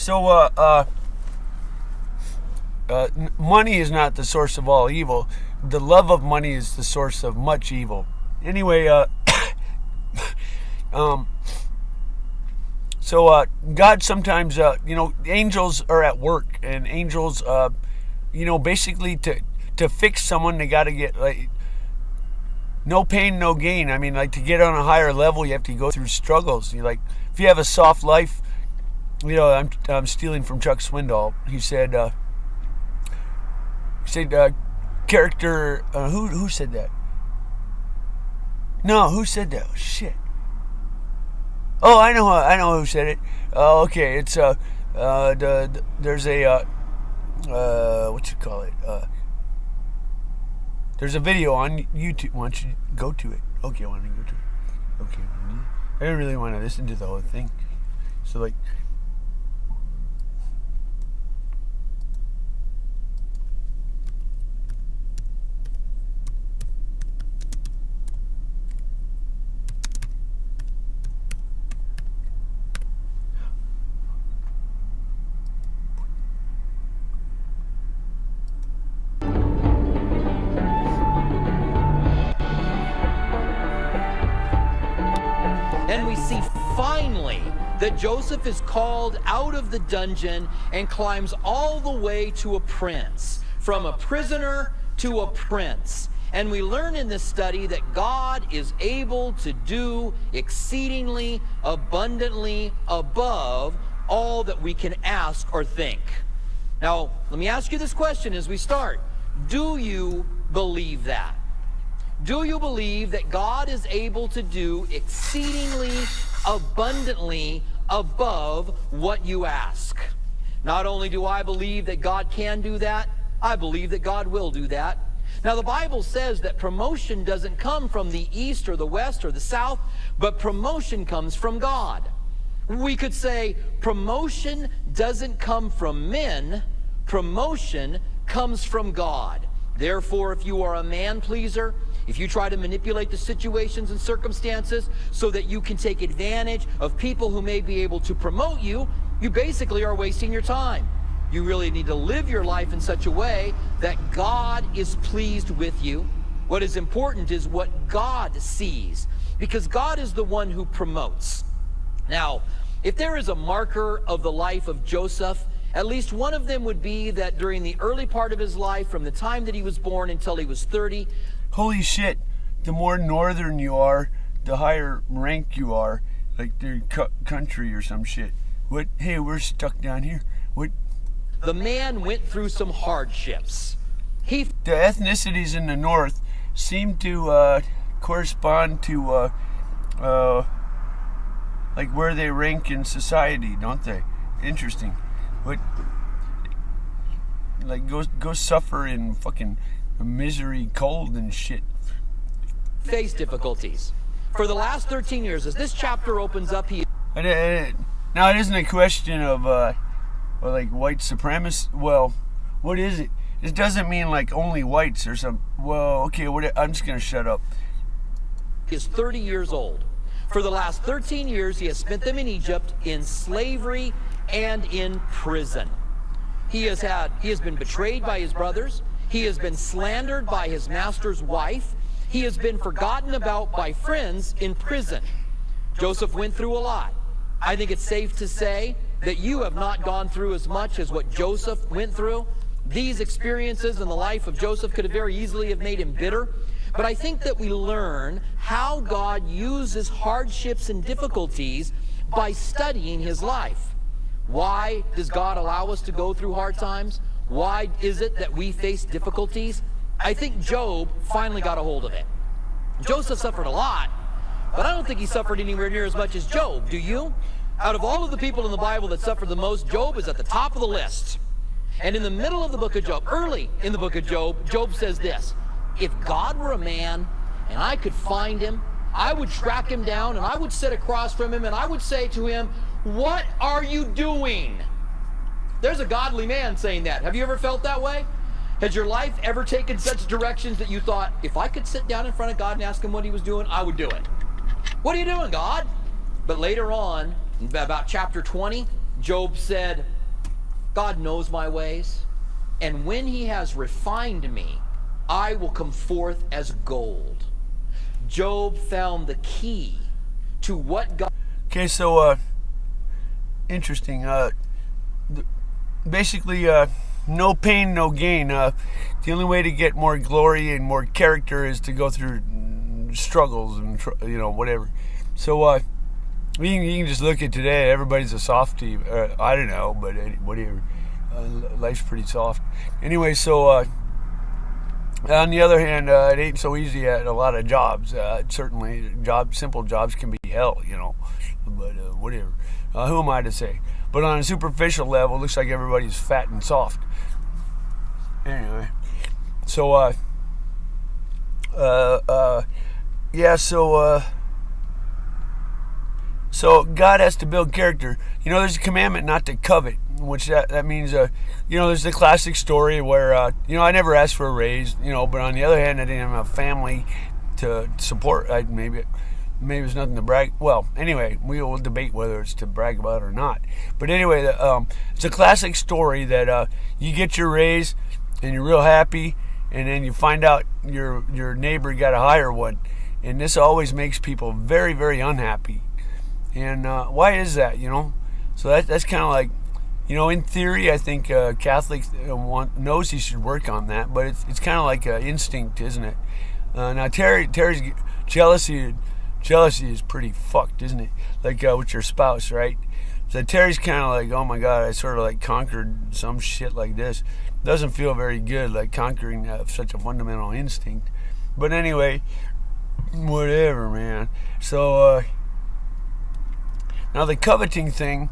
So, money is not the source of all evil. The love of money is the source of much evil. Anyway, God sometimes, angels are at work, and angels, basically to fix someone, they got to get, like, no pain, no gain. I mean, like, to get on a higher level, you have to go through struggles. If you have a soft life, I'm stealing from Chuck Swindoll. He said, character, who said that? No, who said that? Oh, shit. Oh, I know who said it. Okay, it's there's a what you call it? There's a video on YouTube. Why don't you go to it? Okay, I want to go to it. Okay, I don't really want to listen to the whole thing. So, like. And we see finally that Joseph is called out of the dungeon and climbs all the way to a prince, from a prisoner to a prince. And we learn in this study that God is able to do exceedingly abundantly above all that we can ask or think. Now, let me ask you this question as we start. Do you believe that? Do you believe that God is able to do exceedingly abundantly above what you ask? Not only do I believe that God can do that, I believe that God will do that. Now, the Bible says that promotion doesn't come from the east or the west or the south, but promotion comes from God. We could say promotion doesn't come from men, promotion comes from God. Therefore, if you are a man pleaser, if you try to manipulate the situations and circumstances so that you can take advantage of people who may be able to promote you, you basically are wasting your time. You really need to live your life in such a way that God is pleased with you. What is important is what God sees, because God is the one who promotes. Now, if there is a marker of the life of Joseph, at least one of them would be that during the early part of his life, from the time that he was born until he was 30, holy shit, the more northern you are, the higher rank you are, like their country or some shit. What? Hey, we're stuck down here. What? The man went through some hardships. The ethnicities in the north seem to correspond to like where they rank in society, don't they? Interesting. What? Like go suffer in fucking misery, cold and shit. Face difficulties. For the last 13 years, as this chapter opens up, now it isn't a question of like white supremacy. Well, what is it? It doesn't mean like only whites or some. Well, okay, I'm just gonna shut up. He is 30 years old. For the last 13 years, he has spent them in Egypt in slavery and in prison. He has been betrayed by his brothers. He has been slandered by his master's wife. He has been forgotten about by friends in prison. Joseph went through a lot. I think it's safe to say that you have not gone through as much as what Joseph went through. These experiences in the life of Joseph could have very easily have made him bitter. But I think that we learn how God uses hardships and difficulties by studying his life. Why does God allow us to go through hard times? Why is it that we face difficulties? I think Job finally got a hold of it. Joseph suffered a lot, but I don't think he suffered anywhere near as much as Job. Do you? Out of all of the people in the Bible that suffered the most, Job is at the top of the list. And in the middle of the book of Job, early in the book of Job, Job says this: if God were a man and I could find him, I would track him down and I would sit across from him and I would say to him, what are you doing? There's a godly man saying that. Have you ever felt that way? Has your life ever taken such directions that you thought, if I could sit down in front of God and ask him what he was doing, I would do it? What are you doing, God? But later on, about chapter 20, Job said, God knows my ways, and when he has refined me, I will come forth as gold. Job found the key to what God... Okay, so, interesting. Basically, no pain, no gain. The only way to get more glory and more character is to go through struggles and, whatever. So, you can just look at today. Everybody's a softie. I don't know, but whatever. Life's pretty soft. Anyway, so on the other hand, it ain't so easy at a lot of jobs. Certainly, simple jobs can be hell, but whatever. Who am I to say? But on a superficial level, it looks like everybody's fat and soft. Anyway, so so God has to build character. There's a commandment not to covet, which that means, there's the classic story where, I never asked for a raise, but on the other hand, I didn't have a family to support. Maybe it's nothing to brag. Well, anyway, we will debate whether it's to brag about or not. But anyway, it's a classic story that you get your raise and you're real happy, and then you find out your neighbor got a higher one, and this always makes people very, very unhappy. And why is that? So that's kind of like, in theory, I think Catholics knows he should work on that, but it's kind of like an instinct, isn't it? Now Terry's jealousy is pretty fucked, isn't it? Like with your spouse, right? So Terry's kind of like, oh my God, I sort of like conquered some shit like this. Doesn't feel very good, like conquering such a fundamental instinct. But anyway, whatever, man. So now the coveting thing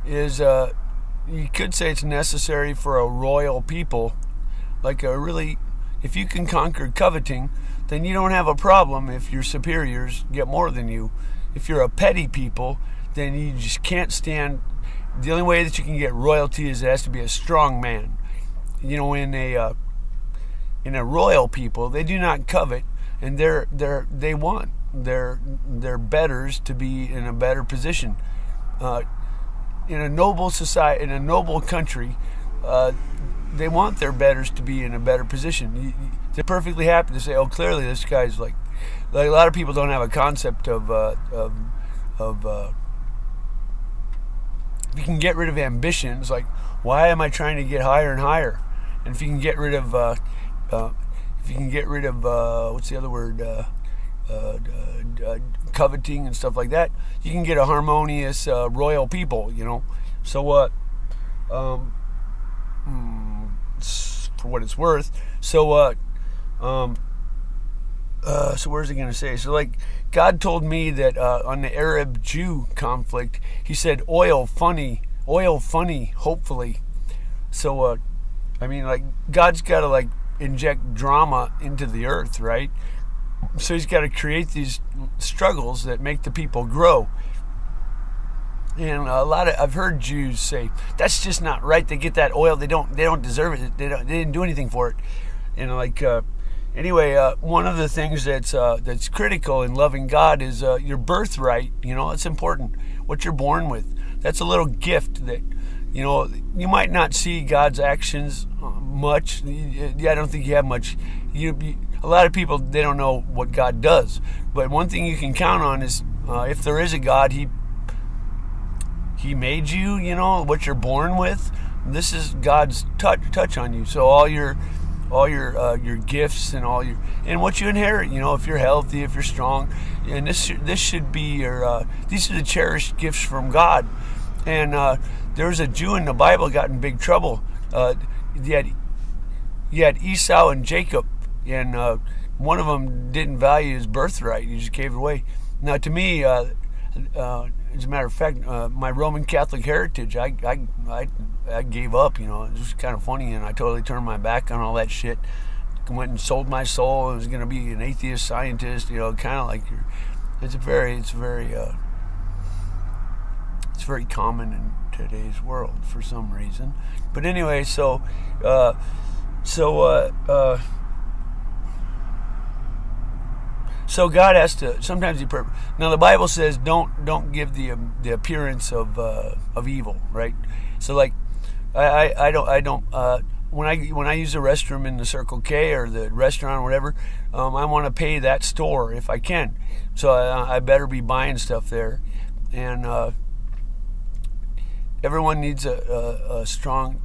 is, you could say it's necessary for a royal people. Like if you can conquer coveting, then you don't have a problem if your superiors get more than you. If you're a petty people, then you just can't stand. The only way that you can get royalty is it has to be a strong man. In a royal people, they do not covet, and they want their betters to be in a better position. In a noble society, in a noble country, they want their betters to be in a better position. They're perfectly happy to say, "Oh, clearly this guy's like a lot of people don't have a concept of if you can get rid of ambition. It's like, why am I trying to get higher and higher? And if you can get rid of what's the other word? Coveting and stuff like that, you can get a harmonious royal people, So what? For what it's worth. So so where's he going to say? So like God told me that on the Arab-Jew conflict, he said oil funny, hopefully. So like God's got to like inject drama into the earth, right? So he's got to create these struggles that make the people grow. And I've heard Jews say that's just not right. They get that oil, they don't deserve it. They didn't do anything for it. Anyway, one of the things that's critical in loving God is your birthright. It's important. What you're born with. That's a little gift that you might not see God's actions much. I don't think you have much. A lot of people, they don't know what God does. But one thing you can count on is if there is a God, He made you. What you're born with. This is God's touch on you. So all your gifts and and what you inherit. If you're healthy, if you're strong, and this should be these are the cherished gifts from God. And there was a Jew in the Bible got in big trouble. You had Esau and Jacob. And one of them didn't value his birthright. He just gave it away. Now, to me, as a matter of fact, my Roman Catholic heritage, I gave up. It was kind of funny, and I totally turned my back on all that shit. Went and sold my soul. I was going to be an atheist scientist. Kind of like it's very common in today's world for some reason. But anyway, so So God has to sometimes now the Bible says don't give the appearance of evil, right? So like I don't when I use the restroom in the Circle K or the restaurant or whatever, I want to pay that store if I can. So I better be buying stuff there, and everyone needs a strong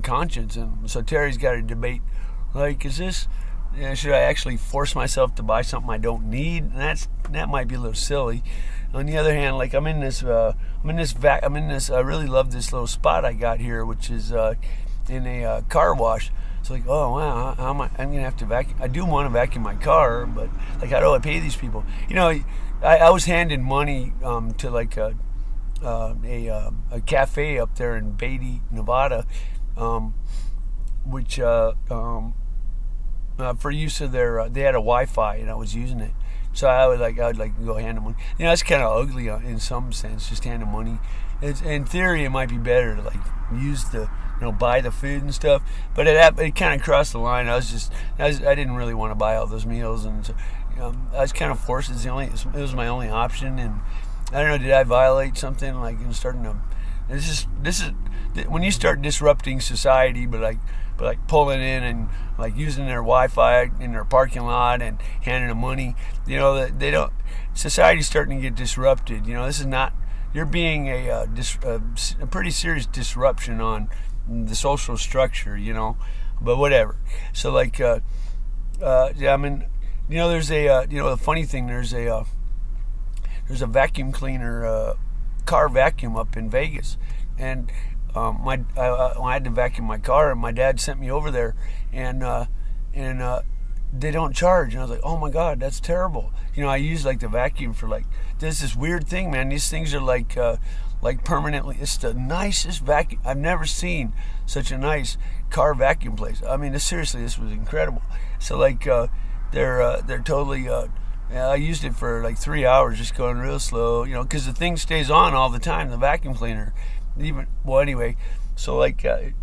conscience. And so Terry's got a debate, like, is this, should I actually force myself to buy something I don't need? And that might be a little silly. On the other hand, like I really love this little spot I got here, which is in a car wash. So like, oh wow, I'm gonna have to vacuum. I do want to vacuum my car, but like, how do I pay these people? You know, I was handing money to like a cafe up there in Beatty, Nevada, which for use of their they had a Wi-Fi and I was using it. So I would like go hand them money. You know, it's kind of ugly in some sense, just hand them money. In theory, it might be better to like use buy the food and stuff. But it kind of crossed the line. I didn't really want to buy all those meals, and so, I was kind of forced. It was my only option, and I don't know. Did I violate something like in starting to? This is when you start disrupting society, but like pulling in and like using their Wi-Fi in their parking lot and handing them money. You know, they don't. Society's starting to get disrupted. You know, this is not. You're being a pretty serious disruption on the social structure. You know, but whatever. So like, yeah, I mean, you know, there's a the funny thing. There's a vacuum cleaner, car vacuum up in Vegas, and I had to vacuum my car, and my dad sent me over there, and they don't charge, and I was like, oh my god, that's terrible. You know, I use like the vacuum for like this weird thing, man. These things are like permanently. It's the nicest vacuum. I've never seen such a nice car vacuum place. I mean, seriously, this was incredible. So like they're totally. I used it for like 3 hours, just going real slow, you know, because the thing stays on all the time, the vacuum cleaner. Anyway, so like, and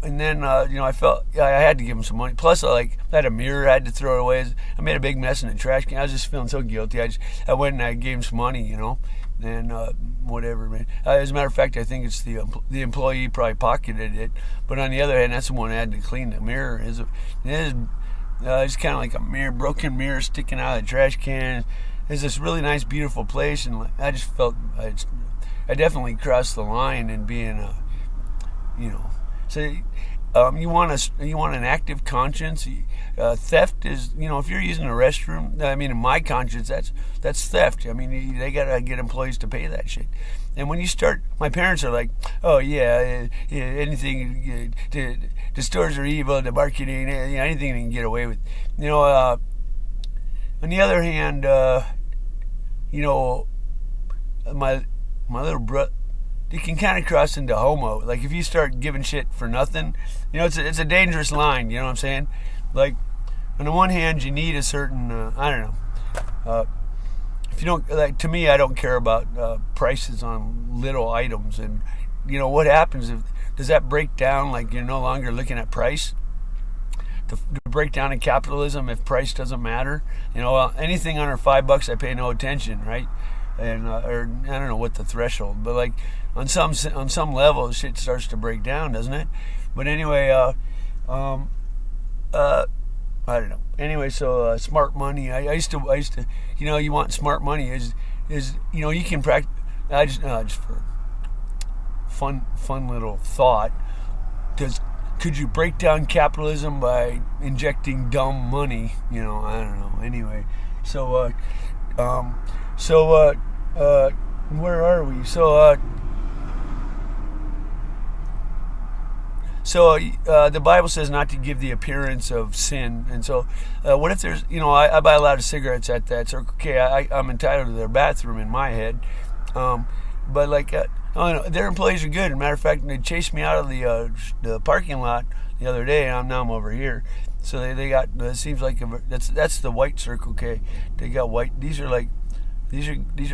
then I felt I had to give him some money. Plus, I had a mirror I had to throw it away. I made a big mess in the trash can. I was just feeling so guilty. I went and I gave him some money, you know, and whatever, man. As a matter of fact, I think it's the employee probably pocketed it. But on the other hand, that's the one that had to clean the mirror. It's kind of like a broken mirror sticking out of the trash can. It's this really nice, beautiful place, and I just felt I definitely crossed the line in being So you want an active conscience. Theft is, if you're using a restroom. I mean, in my conscience, that's theft. I mean, they gotta get employees to pay that shit. And when you start, my parents are like, oh yeah, anything. The stores are evil. The marketing, anything they can get away with. On the other hand, my little brother, it can kind of cross into homo. Like if you start giving shit for nothing, it's a dangerous line. You know what I'm saying? Like on the one hand, you need a certain I don't know. If you don't, like, to me, I don't care about prices on little items. And what happens does that break down? Like you're no longer looking at price. The breakdown in capitalism, if price doesn't matter, anything under $5, I pay no attention, right? And or I don't know what the threshold, but like on some level, shit starts to break down, doesn't it? But anyway, I don't know. Anyway, so smart money. I used to, you want smart money is you can practice. Just for fun little thought. Could you break down capitalism by injecting dumb money? I don't know. Anyway, so where are we? So the Bible says not to give the appearance of sin. And so what if there's, I buy a lot of cigarettes at that. So, okay, I'm entitled to their bathroom in my head. But like, their employees are good. As a matter of fact, they chased me out of the parking lot the other day, and now I'm over here. So they got, it seems like that's the white Circle K. They got white. These are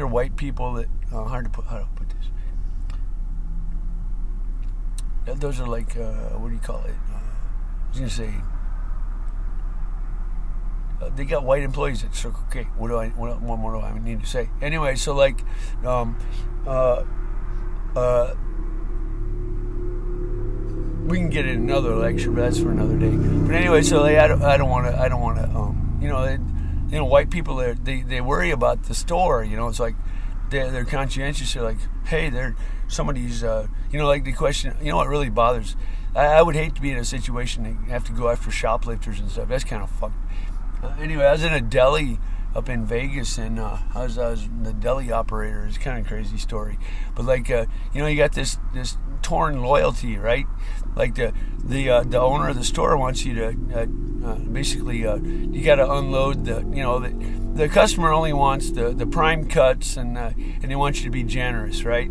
white people that how to put this. Those are like what do you call it? I was gonna say they got white employees at Circle K. What more do I need to say? Anyway, so like, we can get in another lecture, but that's for another day. But anyway, so like, I don't want to, white people, they worry about the store. It's like they're conscientious. They're like, hey, somebody's, like the question. What really bothers? I would hate to be in a situation that you have to go after shoplifters and stuff. That's kind of fucked. Anyway, I was in a deli up in Vegas, and I was the deli operator. It's kind of a crazy story, but like you got this torn loyalty, right? Like the owner of the store wants you to basically you got to unload the customer only wants the prime cuts, and they want you to be generous, right?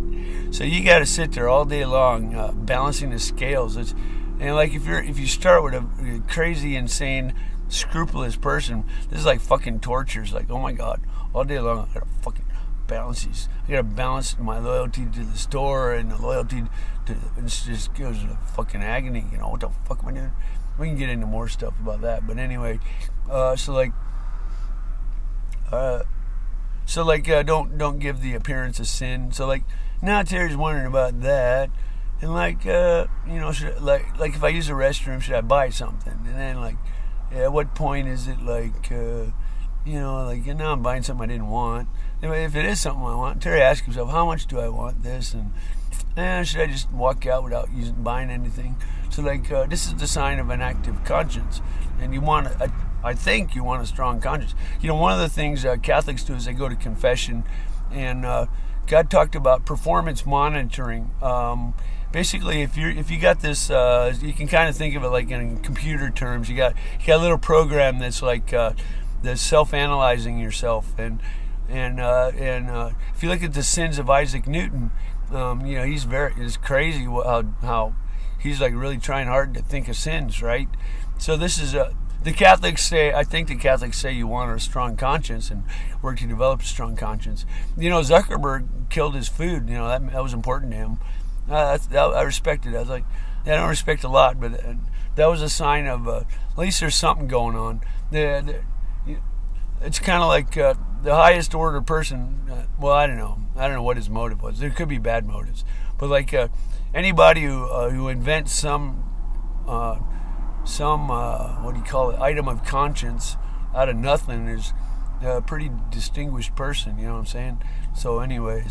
So you got to sit there all day long balancing the scales. And like if you start with a crazy, insane, scrupulous person, this is like fucking torture. It's like, oh my god, all day long I gotta fucking balance these. I gotta balance my loyalty to the store and the loyalty to it just goes to fucking agony. What the fuck am I doing? We can get into more stuff about that, but anyway, don't give the appearance of sin. So like now Terry's wondering about that. And like like if I use a restroom, should I buy something? And then like, at what point is it like, now I'm buying something I didn't want. Anyway, if it is something I want, Terry asks himself, how much do I want this? And should I just walk out without buying anything? So like, this is the sign of an active conscience. And I think you want a strong conscience. One of the things Catholics do is they go to confession, and God talked about performance monitoring. Basically, if you got this, you can kind of think of it like in computer terms. You got a little program that's like that's self-analyzing yourself, and if you look at the sins of Isaac Newton, it's crazy how he's like really trying hard to think of sins, right? So this is the Catholics say. I think the Catholics say you want a strong conscience and work to develop a strong conscience. Zuckerberg killed his food. That was important to him. I respected it. I was like, I don't respect a lot, but that was a sign of at least there's something going on. It's kind of like the highest order person. Well, I don't know what his motive was. There could be bad motives, but like anybody who invents some what do you call it, item of conscience out of nothing is a pretty distinguished person. You know what I'm saying? So anyway,